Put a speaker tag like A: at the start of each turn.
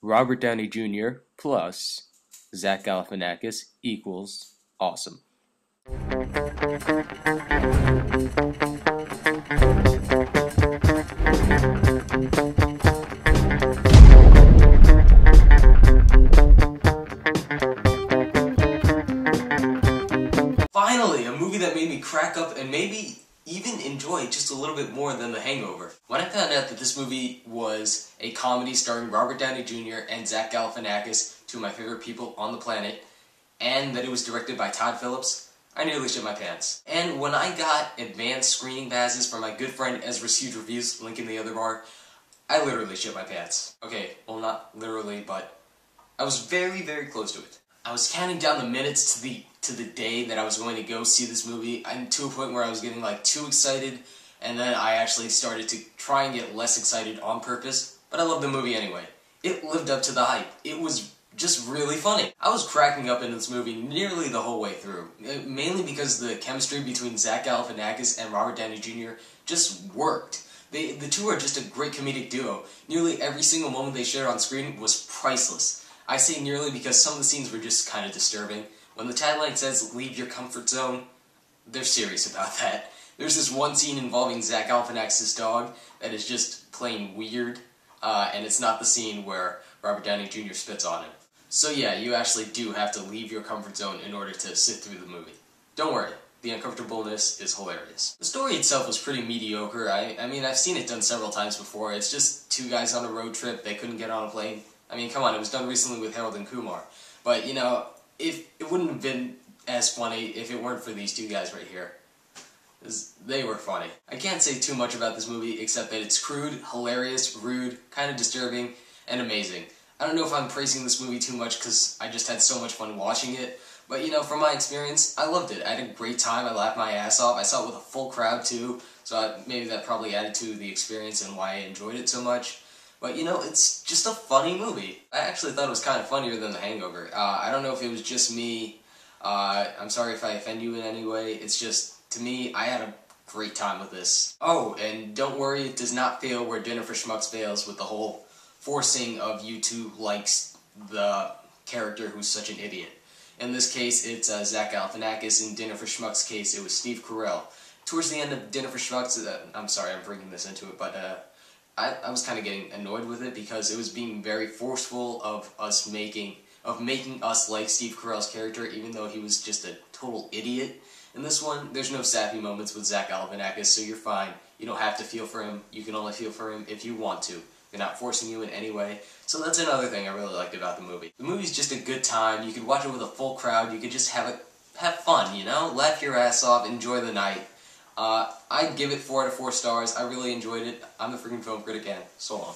A: Robert Downey Jr. plus Zach Galifianakis equals awesome. Finally, a movie that made me crack up and maybe even enjoy it just a little bit more than The Hangover. When I found out that this movie was a comedy starring Robert Downey Jr. and Zach Galifianakis, two of my favorite people on the planet, and that it was directed by Todd Phillips, I nearly shit my pants. And when I got advanced screening passes from my good friend Ezra's Huge Reviews, link in the other bar, I literally shit my pants. Okay, well not literally, but I was very, very close to it. I was counting down the minutes to the day that I was going to go see this movie, and to a point where I was getting like too excited, and then I actually started to try and get less excited on purpose, but I loved the movie anyway. It lived up to the hype. It was just really funny. I was cracking up in this movie nearly the whole way through, mainly because the chemistry between Zach Galifianakis and Robert Downey Jr. just worked. The two are just a great comedic duo. Nearly every single moment they shared on screen was priceless. I say nearly because some of the scenes were just kind of disturbing. When the tagline says, "Leave your comfort zone," they're serious about that. There's this one scene involving Zach Galifianakis' dog that is just plain weird, and it's not the scene where Robert Downey Jr. spits on him. So yeah, you actually do have to leave your comfort zone in order to sit through the movie. Don't worry, the uncomfortableness is hilarious. The story itself was pretty mediocre. I mean, I've seen it done several times before. It's just two guys on a road trip, they couldn't get on a plane. I mean, come on, it was done recently with Harold and Kumar. But, you know, it wouldn't have been as funny if it weren't for these two guys right here. They were funny. I can't say too much about this movie except that it's crude, hilarious, rude, kind of disturbing, and amazing. I don't know if I'm praising this movie too much because I just had so much fun watching it. But, you know, from my experience, I loved it. I had a great time. I laughed my ass off. I saw it with a full crowd, too. So maybe that probably added to the experience and why I enjoyed it so much. But, you know, it's just a funny movie. I actually thought it was kind of funnier than The Hangover. I don't know if it was just me. I'm sorry if I offend you in any way. It's just, to me, I had a great time with this. Oh, and don't worry, it does not fail where Dinner for Schmucks fails with the whole forcing of you to like the character who's such an idiot. In this case, it's Zach Galifianakis. In Dinner for Schmucks' case, it was Steve Carell. Towards the end of Dinner for Schmucks, I'm sorry I'm bringing this into it, but I was kind of getting annoyed with it because it was being very forceful of making us like Steve Carell's character, even though he was just a total idiot. In this one, there's no sappy moments with Zach Galifianakis, so you're fine. You don't have to feel for him. You can only feel for him if you want to. They're not forcing you in any way. So that's another thing I really liked about the movie. The movie's just a good time. You could watch it with a full crowd. You could just have fun, you know? Laugh your ass off, enjoy the night. I'd give it 4 out of 4 stars. I really enjoyed it. I'm the freaking film critic, and so long.